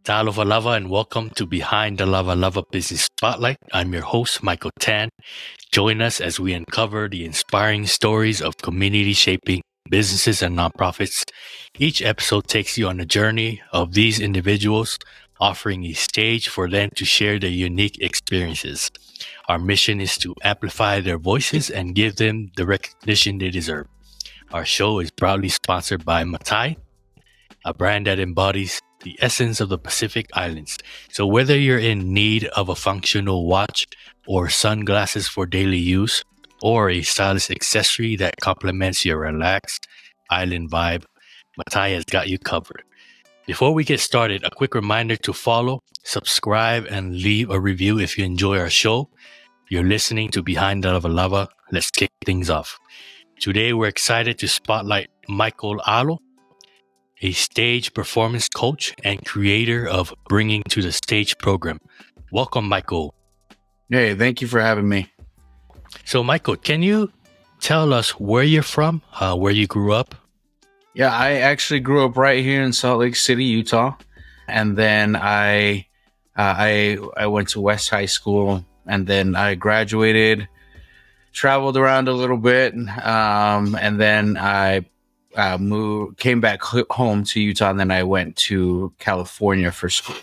Talo Lava, and welcome to Behind the Lava Business Spotlight. I'm your host, Michael Tan. Join us as we uncover the inspiring stories of community shaping businesses and nonprofits. Each episode takes you on a journey of these individuals, offering a stage for them to share their unique experiences. Our mission is to amplify their voices and give them the recognition they deserve. Our show is proudly sponsored by Matai, a brand that embodies the essence of the Pacific Islands. So whether you're in need of a functional watch or sunglasses for daily use, or a stylish accessory that complements your relaxed island vibe, Matai has got you covered. Before we get started, a quick reminder to follow, subscribe, and leave a review if you enjoy our show. You're listening to Behind the Lava. Let's kick things off. Today, we're excited to spotlight Mycal Alo, a stage performance coach and creator of Bringing to the Stage program. Welcome, Mycal. Hey, thank you for having me. So, Mycal, can you tell us where you're from, where you grew up? Yeah, I actually grew up right here in Salt Lake City, Utah, and then I went to West High School, and then I graduated, traveled around a little bit, and then I came back home to Utah, and then I went to California for school.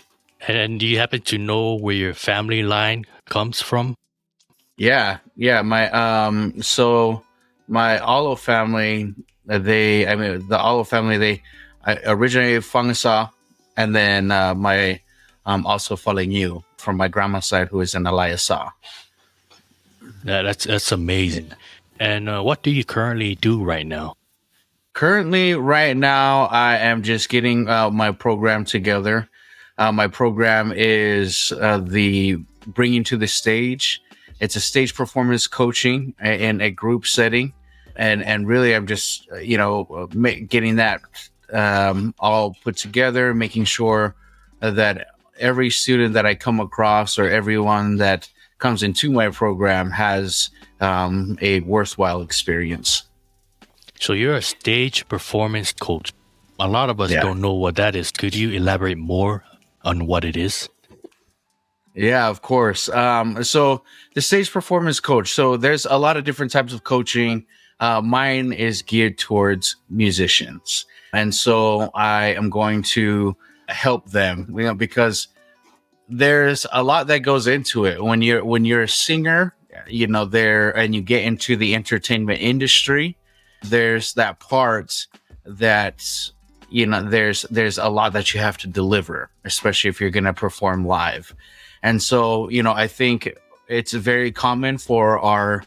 And do you happen to know where your family line comes from? Yeah. So my Alo family, the Alo family, I originated Fangasa, and then my also Falenyu from my grandma's side, who is in Alayasa. Yeah, that's amazing. And what do you currently do right now? Currently, right now, I am just getting my program together. My program is the Bringing to the Stage. It's a stage performance coaching in a group setting. And really, I'm just, getting that all put together, making sure that every student that I come across or everyone that comes into my program has a worthwhile experience. So you're a stage performance coach. A lot of us don't know what that is. Could you elaborate more on what it is? Yeah, of course. So the stage performance coach. So there's a lot of different types of coaching. Mine is geared towards musicians. And so I am going to help them, because there's a lot that goes into it. When you're a singer, there, and you get into the entertainment industry, there's that part that, there's a lot that you have to deliver, especially if you're going to perform live. And so, I think it's very common for our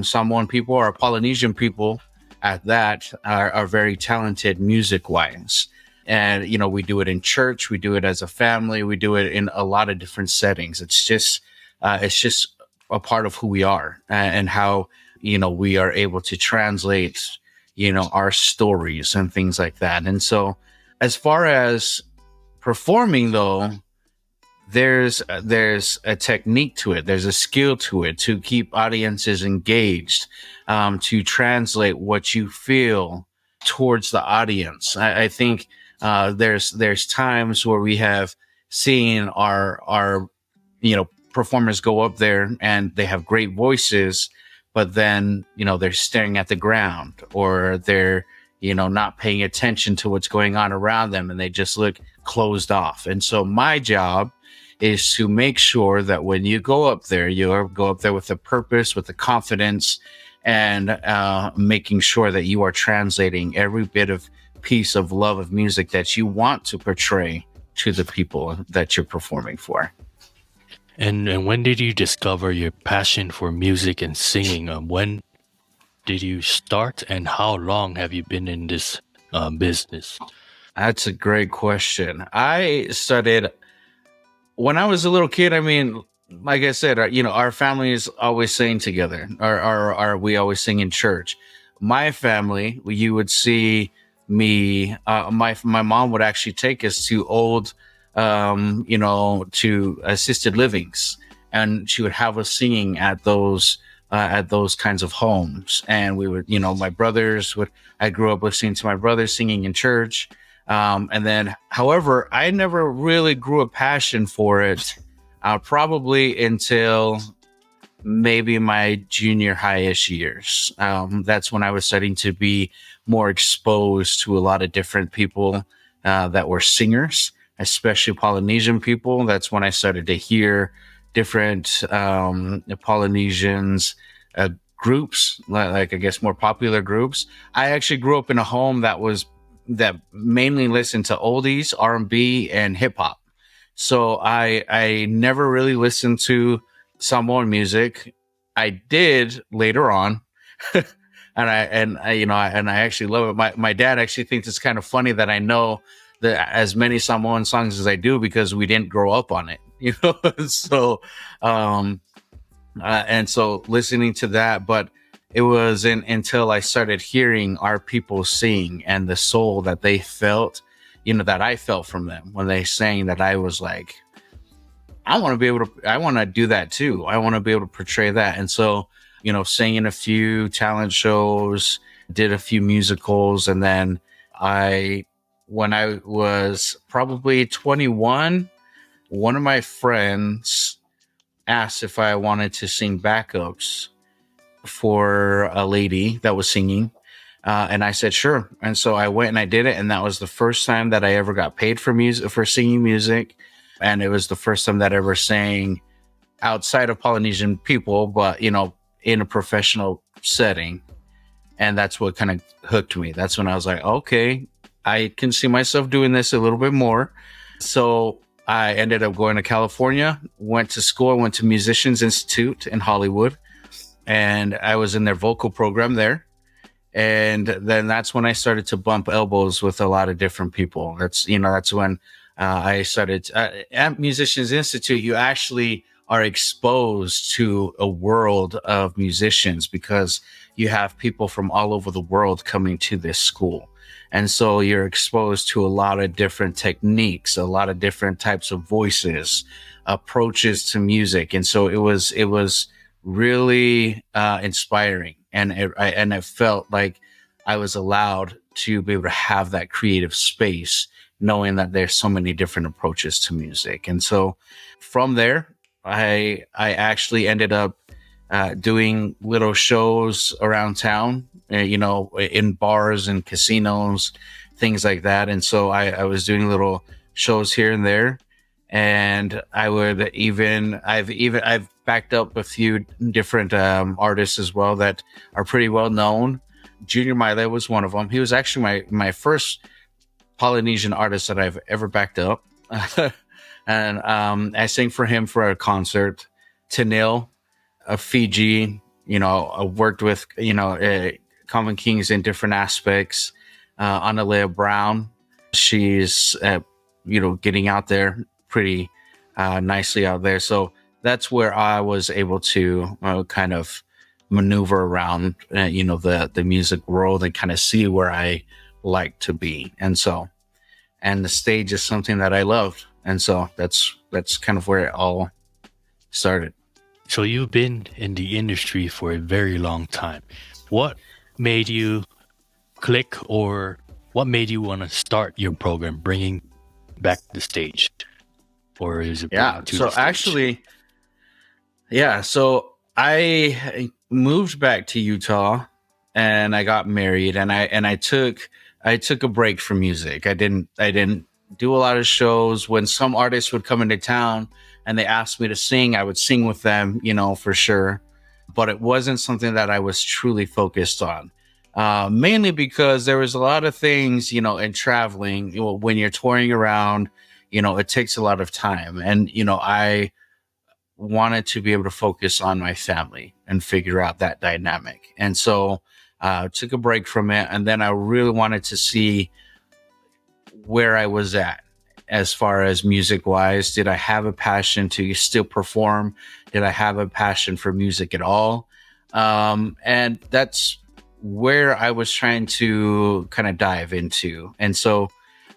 Samoan people, our Polynesian people at that are very talented music wise. And, we do it in church, we do it as a family, we do it in a lot of different settings. It's just a part of who we are and how, we are able to translate, our stories and things like that. And so as far as performing, though, there's a technique to it. There's a skill to it to keep audiences engaged, to translate what you feel towards the audience. I think there's times where we have seen our performers go up there and they have great voices, but then they're staring at the ground, or they're not paying attention to what's going on around them, and they just look closed off. And so my job is to make sure that when you go up there, you go up there with a purpose, with a confidence, and making sure that you are translating every bit of piece of love of music that you want to portray to the people that you're performing for. And when did you discover your passion for music and singing? When did you start, and how long have you been in this business? That's a great question. I started when I was a little kid. I mean, like I said, our family is always singing together, or we always sing in church. My family, you would see me, my mom would actually take us to old, to assisted livings, and she would have us singing at those kinds of homes. And we would, my brothers I grew up listening to my brothers singing in church. And then, however, I never really grew a passion for it, probably until maybe my junior high-ish years. That's when I was starting to be more exposed to a lot of different people that were singers, especially Polynesian people. That's when I started to hear different Polynesians groups, like I guess more popular groups. I actually grew up in a home that mainly listened to oldies, R&B, and hip hop. So I never really listened to Samoan music. I did later on, and I actually love it. My dad actually thinks it's kind of funny that I know as many Samoan songs as I do because we didn't grow up on it, So, and so listening to that, but it wasn't until I started hearing our people sing and the soul that they felt, that I felt from them when they sang, that I was like, I want to do that too. I want to be able to portray that. And so, sang in a few talent shows, did a few musicals. And then when I was probably 21, one of my friends asked if I wanted to sing backups for a lady that was singing. And I said, sure. And so I went and I did it. And that was the first time that I ever got paid for singing music. And it was the first time that I ever sang outside of Polynesian people, but, in a professional setting. And that's what kind of hooked me. That's when I was like, okay, I can see myself doing this a little bit more. So I ended up going to California, went to school, went to Musicians Institute in Hollywood, and I was in their vocal program there. And then that's when I started to bump elbows with a lot of different people. That's when I started at Musicians Institute. You actually are exposed to a world of musicians because you have people from all over the world coming to this school. And so you're exposed to a lot of different techniques, a lot of different types of voices, approaches to music. And so it was really inspiring. And it felt like I was allowed to be able to have that creative space, knowing that there's so many different approaches to music. And so from there, I actually ended up doing little shows around town, in bars and casinos, things like that. And so I was doing little shows here and there. And I've backed up a few different artists as well that are pretty well known. Junior Mycal was one of them. He was actually my first Polynesian artist that I've ever backed up. And I sang for him for a concert. Tanil of Fiji, I worked with, Common Kings in different aspects. Analea Brown, she's, getting out there pretty nicely out there. So that's where I was able to kind of maneuver around, the music world and kind of see where I like to be. And the stage is something that I loved. And so that's kind of where it all started. So you've been in the industry for a very long time. What made you click, or what made you want to start your program, bringing back the stage? Or is it so I moved back to Utah and I got married, and I took a break from music. I didn't do a lot of shows. When some artists would come into town and they asked me to sing, I would sing with them, for sure. But it wasn't something that I was truly focused on. Mainly because there was a lot of things, in traveling, when you're touring around, it takes a lot of time. And, I wanted to be able to focus on my family and figure out that dynamic. And so took a break from it. And then I really wanted to see where I was at as far as music wise. Did I have a passion to still perform? Did I have a passion for music at all? And that's where I was trying to kind of dive into. And so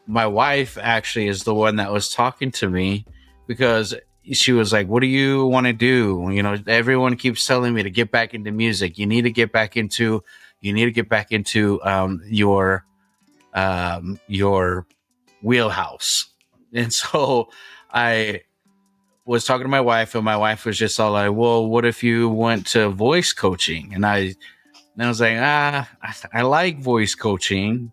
my wife actually is the one that was talking to me, because she was like, what do you want to do? Everyone keeps telling me to get back into music. You need to get back into your wheelhouse. And so I was talking to my wife, and my wife was just all like, well, what if you went to voice coaching? And I was like, I like voice coaching.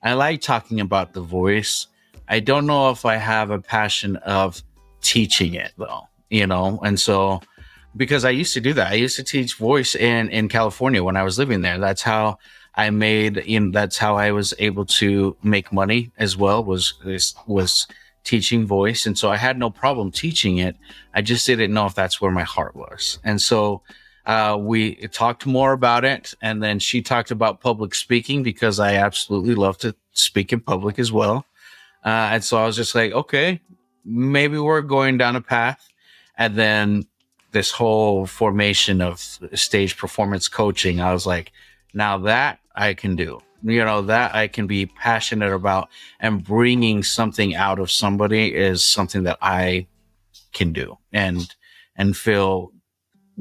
I like talking about the voice. I don't know if I have a passion of teaching it though, And so, because I used to do that, I used to teach voice in California when I was living there. That's how that's how I was able to make money as well, was teaching voice. And so I had no problem teaching it. I just didn't know if that's where my heart was. And so we talked more about it, and then she talked about public speaking, because I absolutely love to speak in public as well. And so I was just like, okay, maybe we're going down a path. And then this whole formation of stage performance coaching, I was like, now that I can do, that I can be passionate about, and bringing something out of somebody is something that I can do and feel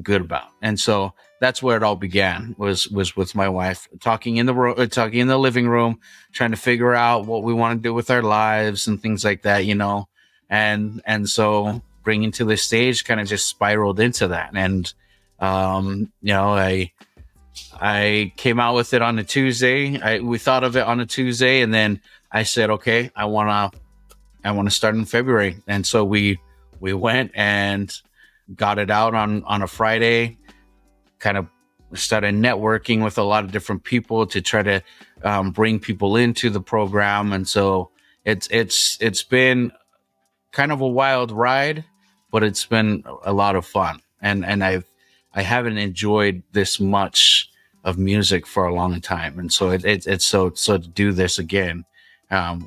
good about. And so that's where it all began, was with my wife talking in the living room, trying to figure out what we want to do with our lives and things like that, and so bringing to the stage kind of just spiraled into that. And I came out with it on a Tuesday. We thought of it on a Tuesday, and then I said, okay, I want to start in February. And so we went and got it out on a Friday, kind of started networking with a lot of different people to try to bring people into the program. And so it's been kind of a wild ride, but it's been a lot of fun. And I haven't enjoyed this much of music for a long time. And so it's so to do this again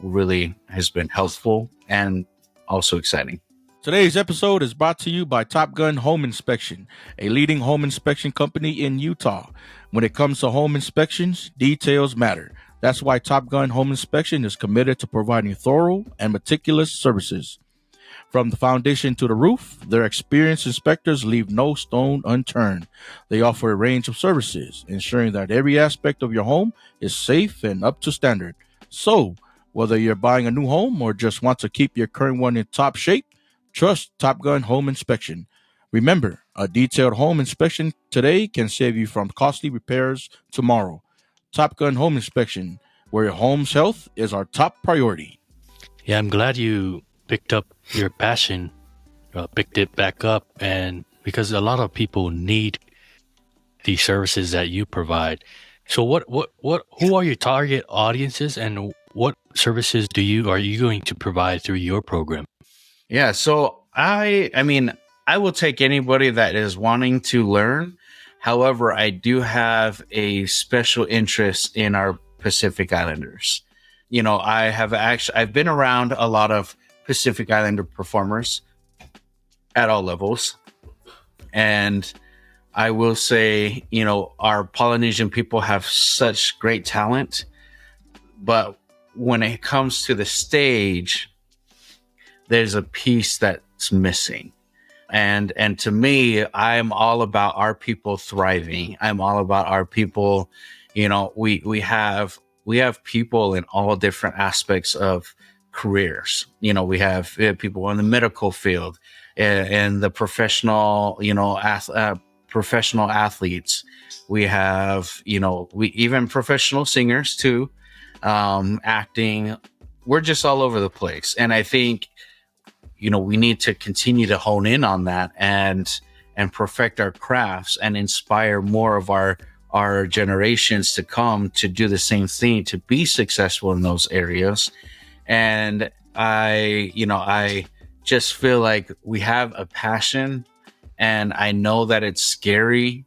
really has been helpful and also exciting. Today's episode is brought to you by Top Gun Home Inspection, a leading home inspection company in Utah. When it comes to home inspections, details matter. That's why Top Gun Home Inspection is committed to providing thorough and meticulous services. From the foundation to the roof, their experienced inspectors leave no stone unturned. They offer a range of services, ensuring that every aspect of your home is safe and up to standard. So, whether you're buying a new home or just want to keep your current one in top shape, trust Top Gun Home Inspection. Remember, a detailed home inspection today can save you from costly repairs tomorrow. Top Gun Home Inspection, where your home's health is our top priority. Yeah, I'm glad you picked up your passion, picked it back up, and because a lot of people need the services that you provide. So who are your target audiences, and what services are you going to provide through your program? Yeah, so I will take anybody that is wanting to learn. However, I do have a special interest in our Pacific Islanders. I've been around a lot of Pacific Islander performers at all levels. And I will say, our Polynesian people have such great talent, but when it comes to the stage, there's a piece that's missing. And to me, I'm all about our people thriving. I'm all about our people. We have people in all different aspects of careers. We have people in the medical field and the professional, professional athletes. We have, we even professional singers too, acting. We're just all over the place. And I think, we need to continue to hone in on that and perfect our crafts and inspire more of our generations to come to do the same thing, to be successful in those areas. And I just feel like we have a passion, and I know that it's scary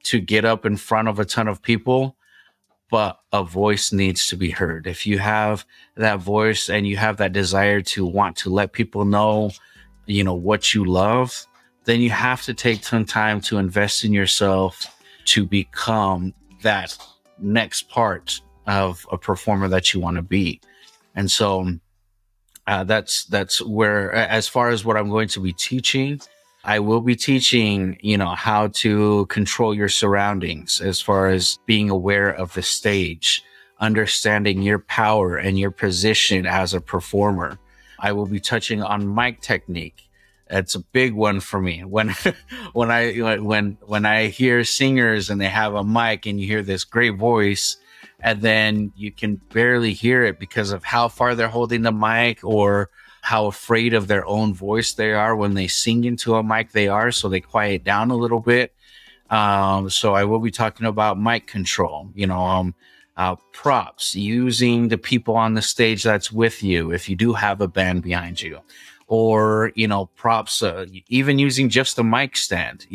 to get up in front of a ton of people, but a voice needs to be heard. If you have that voice and you have that desire to want to let people know, what you love, then you have to take some time to invest in yourself to become that next part of a performer that you want to be. And so that's where, as far as what I'm going to be teaching, I will be teaching, how to control your surroundings as far as being aware of the stage, understanding your power and your position as a performer. I will be touching on mic technique. That's a big one for me. When I hear singers and they have a mic and you hear this great voice, and then you can barely hear it because of how far they're holding the mic or how afraid of their own voice they are when they sing into a mic so they quiet down a little bit. So I will be talking about mic control, props, using the people on the stage that's with you if you do have a band behind you, or props, even using just the mic stand.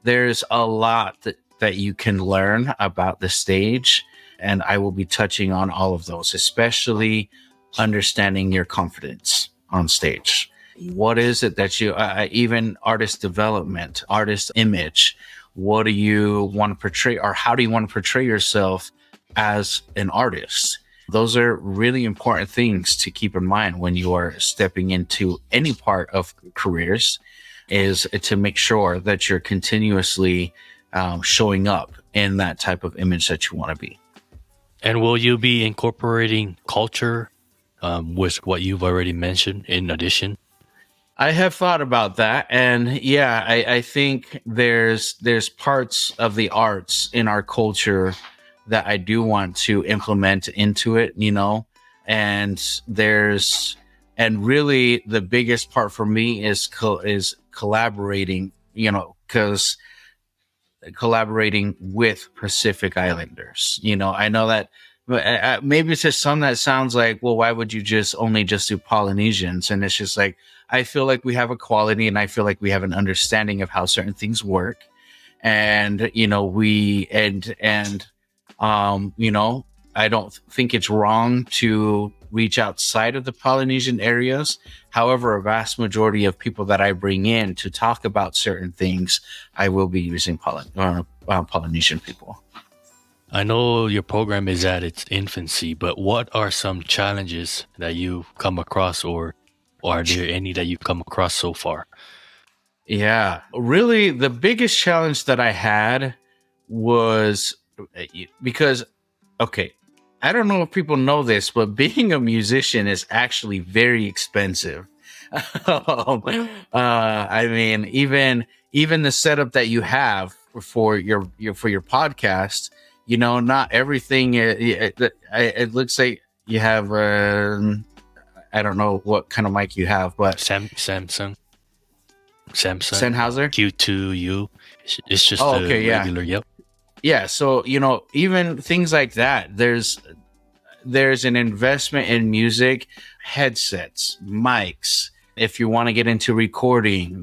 There's a lot that you can learn about the stage, and I will be touching on all of those, especially understanding your confidence on stage. What is it that you even artist development, artist image, what do you want to portray, or how do you want to portray yourself as an artist? Those are really important things to keep in mind when you are stepping into any part of careers, is to make sure that you're continuously showing up in that type of image that you want to be. And will you be incorporating culture with what you've already mentioned in addition? I have thought about that. And yeah, I think there's parts of the arts in our culture that I do want to implement into it, and really the biggest part for me is collaborating, because collaborating with Pacific Islanders. I know that maybe to some that sounds like, well, why would you only do Polynesians? And it's just like, I feel like we have a quality, and I feel like we have an understanding of how certain things work. And, I don't think it's wrong to reach outside of the Polynesian areas. However, a vast majority of people that I bring in to talk about certain things, I will be using Polynesian people. I know your program is at its infancy, but what are some challenges that you've come across, or are there any that you've come across so far? Yeah, really the biggest challenge that I had was because, okay, I don't know if people know this, but being a musician is actually very expensive. I mean, even the setup that you have for your podcast, not everything. It looks like you have. I don't know what kind of mic you have, but Samsung Sennheiser Q2U. It's just regular. Yep. Yeah. So even things like that. There's an investment in music, headsets, mics. If you want to get into recording,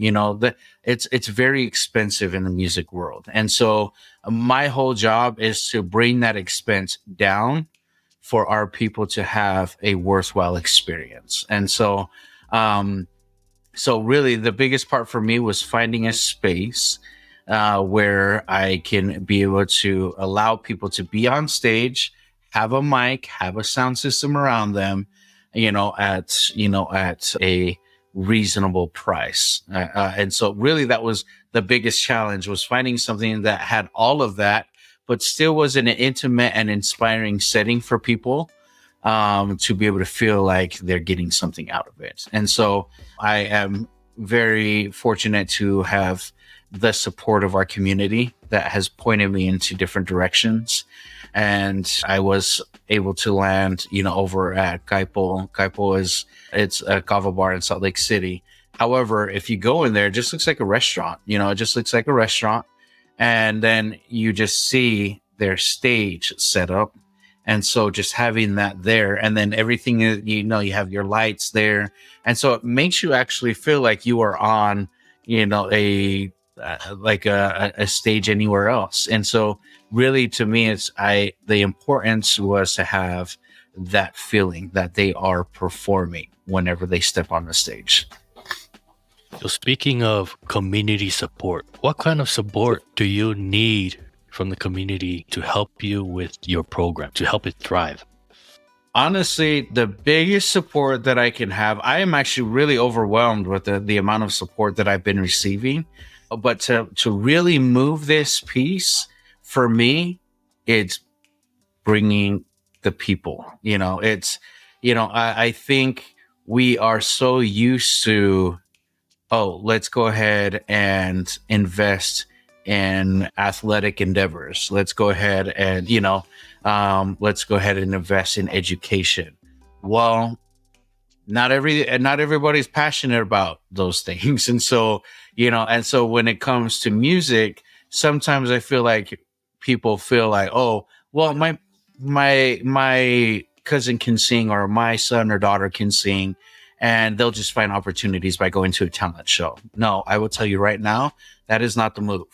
it's very expensive in the music world. And so my whole job is to bring that expense down for our people to have a worthwhile experience. And so, really the biggest part for me was finding a space where I can be able to allow people to be on stage, have a mic, have a sound system around them, at a reasonable price. And so really that was the biggest challenge, was finding something that had all of that, but still was in an intimate and inspiring setting for people to be able to feel like they're getting something out of it. And so I am very fortunate to have the support of our community that has pointed me into different directions. And I was able to land, over at Gaipo. Gaipo it's a kava bar in Salt Lake City. However, if you go in there, it just looks like a restaurant. It just looks like a restaurant. And then you just see their stage set up. And so just having that there, and then everything, you have your lights there. And so it makes you actually feel like you are on, a stage anywhere else. And so really to me, the importance was to have that feeling that they are performing whenever they step on the stage. So speaking of community support, what kind of support do you need from the community to help you with your program, to help it thrive? Honestly, the biggest support that I can have, I am actually really overwhelmed with the amount of support that I've been receiving. But to really move this piece, for me, it's bringing the people. I think we are so used to, oh, let's go ahead and invest in athletic endeavors. Let's go ahead and, let's go ahead and invest in education. Well, not everybody's passionate about those things. And so, when it comes to music, sometimes I feel like people feel like, oh, well, my cousin can sing, or my son or daughter can sing, and they'll just find opportunities by going to a talent show. No, I will tell you right now, that is not the move.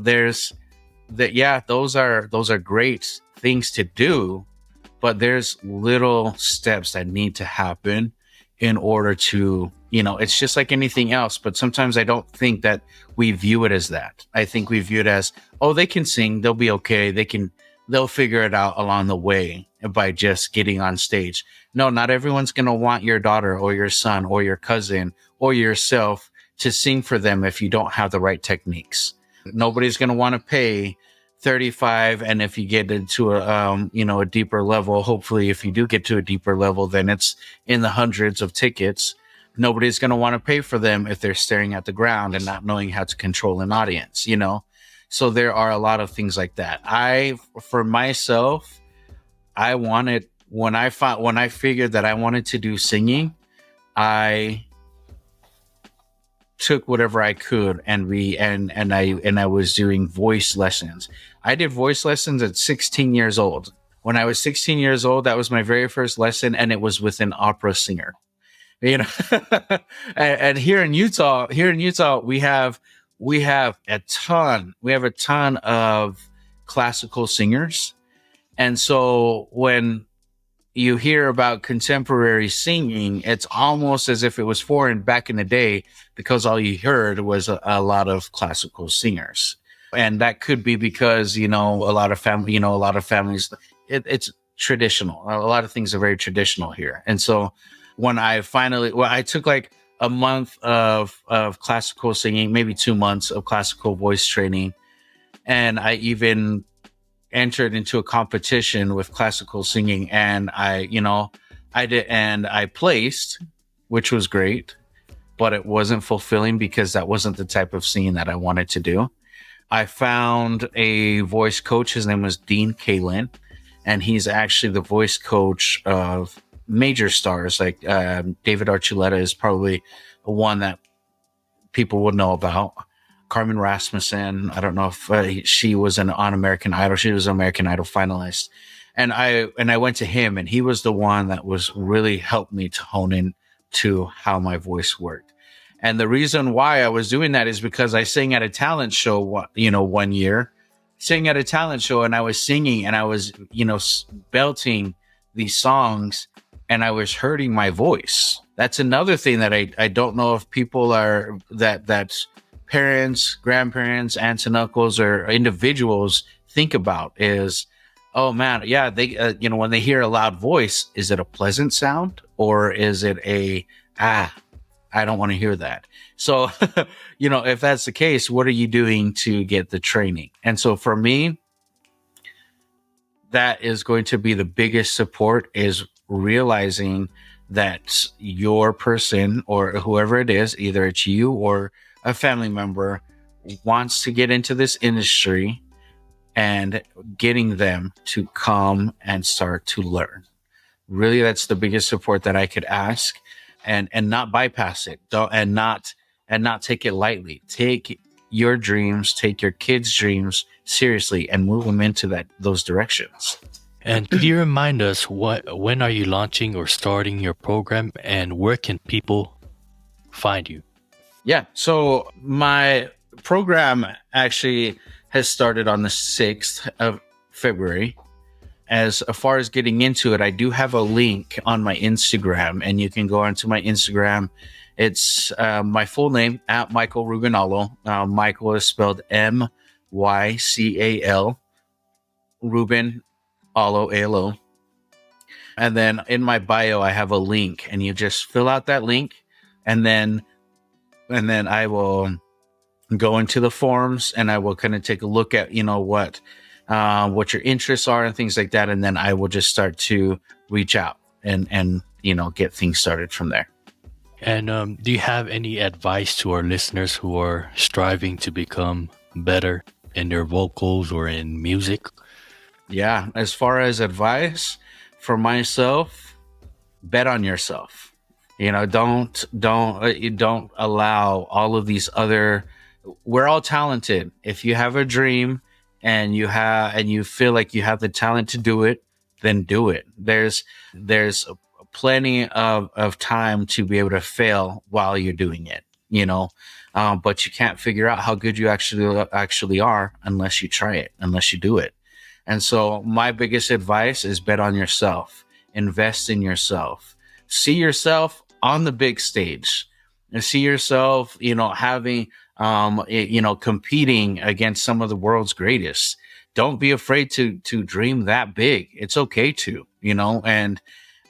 There's that. Yeah, those are great things to do, but there's little steps that need to happen in order to, it's just like anything else. But sometimes I don't think that we view it as that. I think we view it as, oh, they can sing, they'll be okay. They'll figure it out along the way by just getting on stage. No, not everyone's going to want your daughter or your son or your cousin or yourself to sing for them if you don't have the right techniques. Nobody's going to want to pay 35, and if you get into a deeper level, hopefully if you do get to a deeper level, then it's in the hundreds of tickets. Nobody's going to want to pay for them if they're staring at the ground and not knowing how to control an audience, So there are a lot of things like that. For myself, when I figured that I wanted to do singing, I took whatever I could and I was doing voice lessons. I did voice lessons at 16 years old. When I was 16 years old, that was my very first lesson, and it was with an opera singer. And here in Utah, we have a ton of classical singers. And so when you hear about contemporary singing, it's almost as if it was foreign back in the day, because all you heard was a lot of classical singers. And that could be because, a lot of families, it's traditional. A lot of things are very traditional here. And so when I took like a month of classical singing, maybe 2 months of classical voice training. And I even entered into a competition with classical singing, and I did, and I placed, which was great, but it wasn't fulfilling because that wasn't the type of singing that I wanted to do. I found a voice coach. His name was Dean Kalin, and he's actually the voice coach of major stars like David Archuleta is probably one that people would know about. Carmen Rasmussen, I don't know if she was on American Idol. She was an American Idol finalist. And I went to him, and he was the one that was really helped me to hone in to how my voice worked. And the reason why I was doing that is because I sang at a talent show, 1 year, sang at a talent show, and I was singing and I was, belting these songs, and I was hurting my voice. That's another thing that I don't know if people are that's parents, grandparents, aunts and uncles, or individuals think about is, oh man, yeah, they, when they hear a loud voice, is it a pleasant sound, or is it I don't want to hear that. So, if that's the case, what are you doing to get the training? And so for me, that is going to be the biggest support, is realizing that your person or whoever it is, either it's you or a family member, wants to get into this industry, and getting them to come and start to learn. Really, that's the biggest support that I could ask, and not bypass it, and not take it lightly. Take your dreams, take your kids' dreams seriously, and move them into those directions. And could you remind us when are you launching or starting your program, and where can people find you? Yeah, so my program actually has started on the 6th of February. As far as getting into it, I do have a link on my Instagram, and you can go onto my Instagram. It's my full name, at Mycal Ruben Alo. Mycal is spelled Mycal, Ruben Alo, A-L-O. And then in my bio, I have a link, and you just fill out that link, and then I will go into the forms, and I will kind of take a look at, what your interests are and things like that. And then I will just start to reach out and get things started from there. And do you have any advice to our listeners who are striving to become better in their vocals or in music? Yeah. As far as advice for myself, bet on yourself. Don't allow all of these other. We're all talented. If you have a dream and you feel like you have the talent to do it, then do it. There's plenty of time to be able to fail while you're doing it. But you can't figure out how good you actually are unless you try it, unless you do it. And so my biggest advice is bet on yourself, invest in yourself, see yourself on the big stage, and see yourself, having, competing against some of the world's greatest. Don't be afraid to dream that big. It's okay to,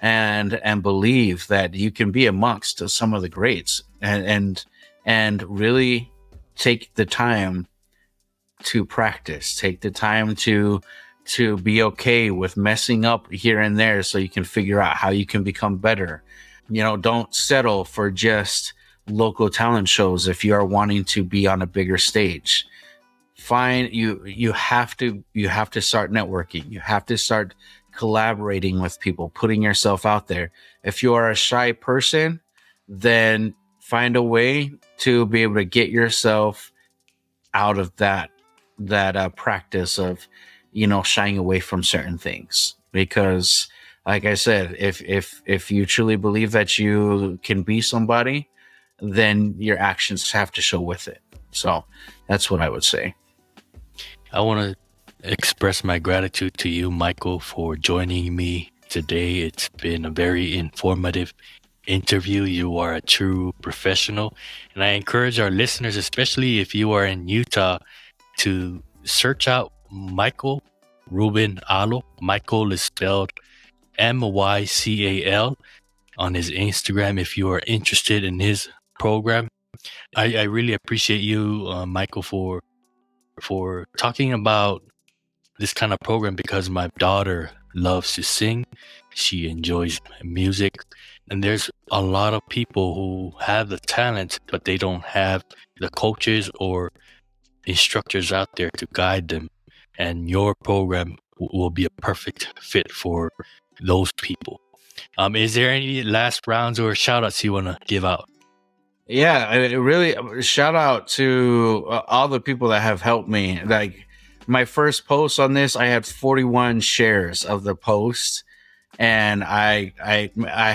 and believe that you can be amongst some of the greats, and really take the time to practice, take the time to be okay with messing up here and there so you can figure out how you can become better. Don't settle for just local talent shows if you are wanting to be on a bigger stage. You have to start networking. You have to start collaborating with people, putting yourself out there. If you are a shy person, then find a way to be able to get yourself out of that practice of shying away from certain things. Because like I said, if you truly believe that you can be somebody, then your actions have to show with it. So that's what I would say. I want to express my gratitude to you, Mycal, for joining me today. It's been a very informative interview. You are a true professional, and I encourage our listeners, especially if you are in Utah, to search out Mycal Ruben Alo. Mycal is spelled Mycal on his Instagram if you are interested in his program. I really appreciate you, Mycal, for talking about this kind of program, because my daughter loves to sing. She enjoys music, and there's a lot of people who have the talent, but they don't have the coaches or instructors out there to guide them. And your program will be a perfect fit for those people. Is there any last rounds or shout outs you want to give out? Yeah, I really shout out to all the people that have helped me. Like my first post on this, I had 41 shares of the post, and I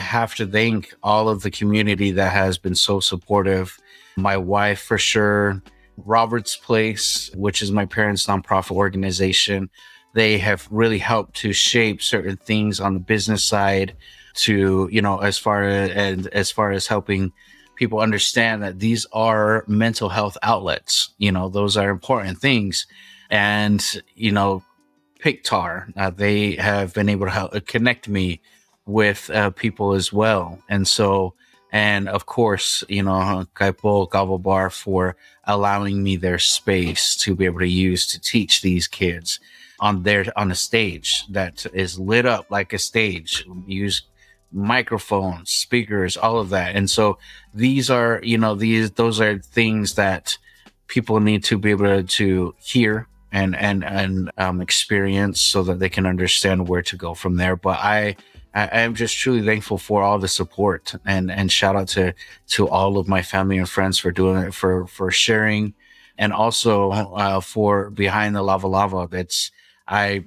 have to thank all of the community that has been so supportive. My wife, for sure, Robert's Place, which is my parents' nonprofit organization. They have really helped to shape certain things on the business side to, as far as helping people understand that these are mental health outlets. Those are important things. And, PICTAR, they have been able to help connect me with people as well. And so, and of course, Kaipo Gavobar for allowing me their space to be able to use to teach these kids on a stage that is lit up like a stage. Use microphones, speakers, all of that. And so these are, those are things that people need to be able to hear and experience so that they can understand where to go from there. But I am just truly thankful for all the support, and shout out to all of my family and friends for doing it, for sharing, and also for Behind the Lava Lava. That's I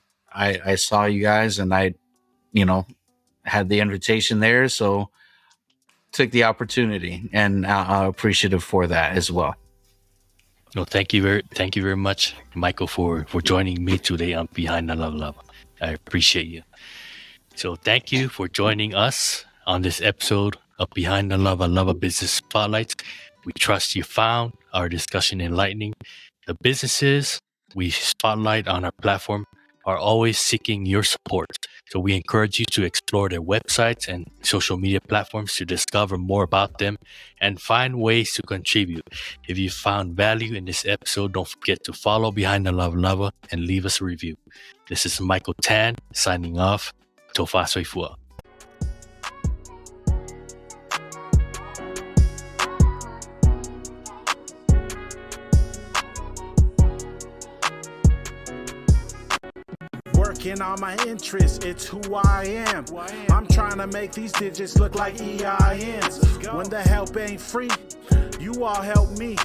saw you guys, and I had the invitation there, so took the opportunity, and appreciative for that as well. No, thank you very much, Mycal, for joining me today on Behind the Lava Lava. I appreciate you. So thank you for joining us on this episode of Behind the Lava Lava Business Spotlights. We trust you found our discussion enlightening. The businesses we spotlight on our platform are always seeking your support. So we encourage you to explore their websites and social media platforms to discover more about them and find ways to contribute. If you found value in this episode, don't forget to follow Behind the Love Lover and leave us a review. This is Michael Tan signing off. Tofa Soifua. Working on my interests, it's who I am. I'm trying to make these digits look like EINs. When the help ain't free, you all help me.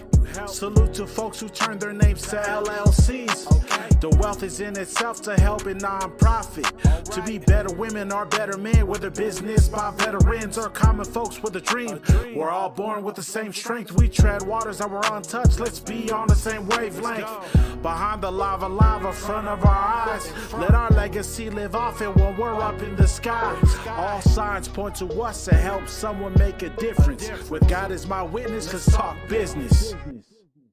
Salute to folks who turn their names to LLCs. The wealth is in itself to help a non-profit. To be better women or better men, whether business by veterans or common folks with a dream. We're all born with the same strength. We tread waters that were untouched. Let's be on the same wavelength. Behind the lava, front of our eyes. Let our legacy live off it when we're up in the sky. All signs point to us to help someone make a difference. With God as my witness, 'cause talk business.